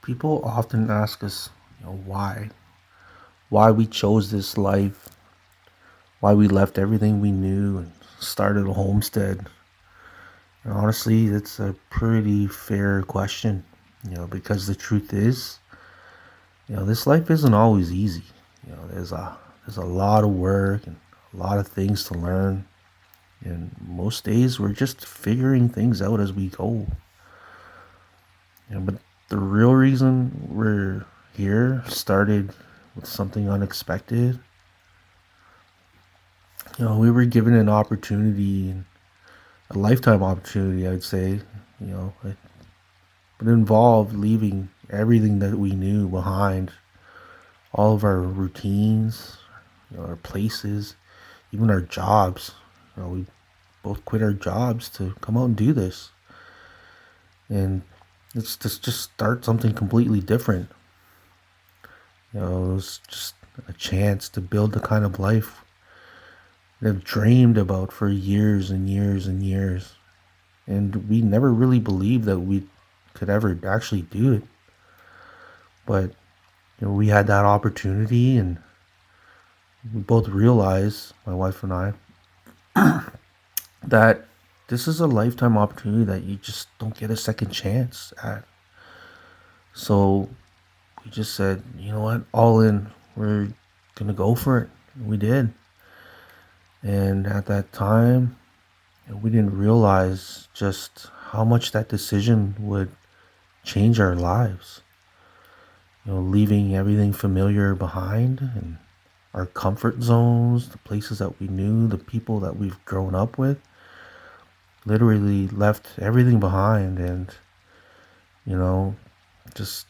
People often ask us, why we chose this life, why we left everything we knew and started a homestead. And honestly, it's a pretty fair question, because the truth is, this life isn't always easy. There's a lot of work and a lot of things to learn, and most days we're just figuring things out as we go. But the real reason we're here started with something unexpected. We were given an opportunity, a lifetime opportunity, I'd say. But it involved leaving everything that we knew behind, all of our routines, our places, even our jobs. We both quit our jobs to come out and do this, and it's just start something completely different. It was just a chance to build the kind of life I've dreamed about for years and years and years. And we never really believed that we could ever actually do it. But, we had that opportunity, and we both realized, my wife and I, that this is a lifetime opportunity that you just don't get a second chance at. So we just said, you know what, all in, we're going to go for it. And we did. And at that time, we didn't realize just how much that decision would change our lives. Leaving everything familiar behind and our comfort zones, the places that we knew, the people that we've grown up with, literally left everything behind. And, just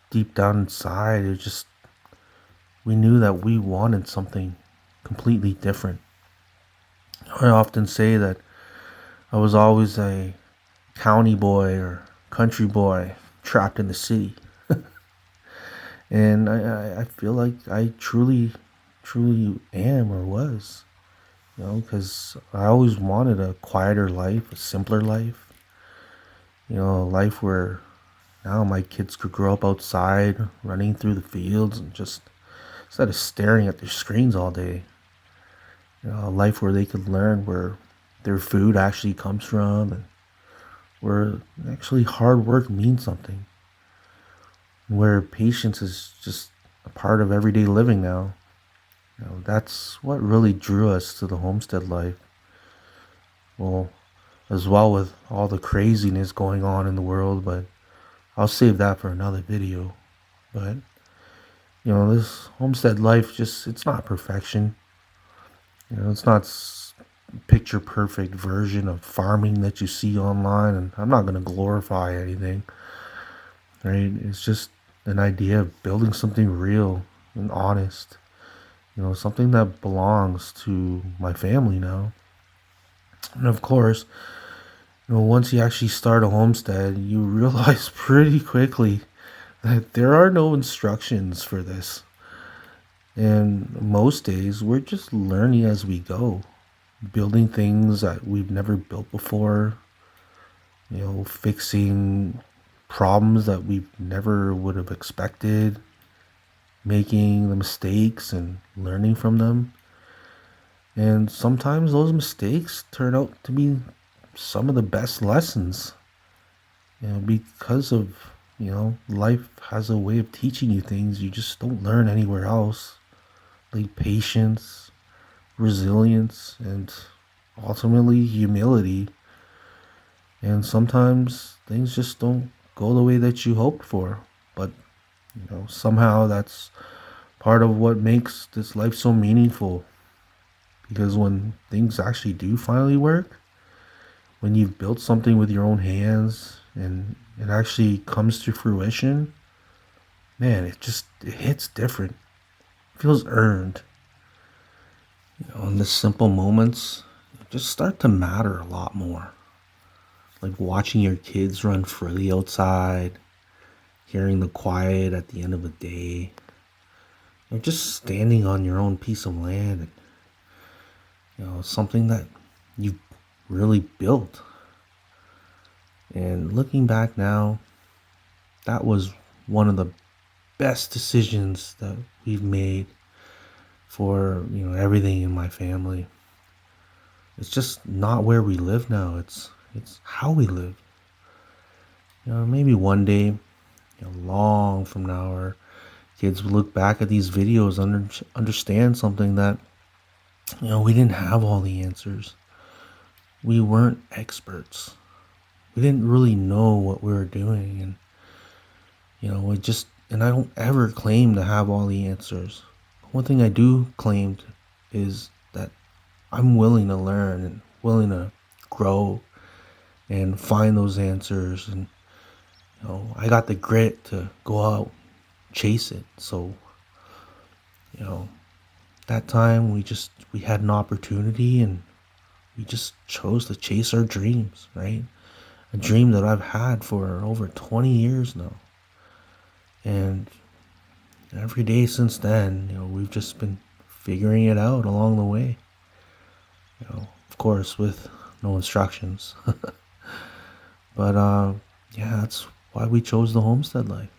deep down inside, we knew that we wanted something completely different. I often say that I was always a county boy or country boy trapped in the city. And I feel like I truly am or was, because I always wanted a quieter life, a simpler life, a life where now my kids could grow up outside, running through the fields and just instead of staring at their screens all day, a life where they could learn where their food actually comes from and where actually hard work means something, where patience is just a part of everyday living now. That's what really drew us to the homestead life. Well, as well with all the craziness going on in the world, but I'll save that for another video. But, this homestead life it's not perfection. It's not picture perfect version of farming that you see online, and I'm not going to glorify anything, right? It's just an idea of building something real and honest, something that belongs to my family now. And of course, once you actually start a homestead, you realize pretty quickly that there are no instructions for this. And most days, we're just learning as we go, building things that we've never built before, fixing problems that we never would have expected, making the mistakes and learning from them. And sometimes those mistakes turn out to be some of the best lessons, because of, life has a way of teaching you things you just don't learn anywhere else, like patience, resilience, and ultimately humility. And sometimes things just don't go the way that you hoped for, but somehow that's part of what makes this life so meaningful. Because when things actually do finally work, when you've built something with your own hands and it actually comes to fruition, man, it hits different. It feels earned. And the simple moments just start to matter a lot more. Like watching your kids run freely outside, hearing the quiet at the end of a day, or just standing on your own piece of land, and, something that you really built. And looking back now, that was one of the best decisions that we've made for, everything in my family. It's just not where we live now. It's how we live. Maybe one day, long from now, our kids will look back at these videos and understand something that, we didn't have all the answers. We weren't experts. We didn't really know what we were doing. And, and I don't ever claim to have all the answers. One thing I do claim is that I'm willing to learn and willing to grow and find those answers. And, I got the grit to go out, chase it. So, you know, that time we had an opportunity and we just chose to chase our dreams, right? A dream that I've had for over 20 years now. And every day since then, we've just been figuring it out along the way. Of course, with no instructions. But yeah, that's why we chose the homestead life.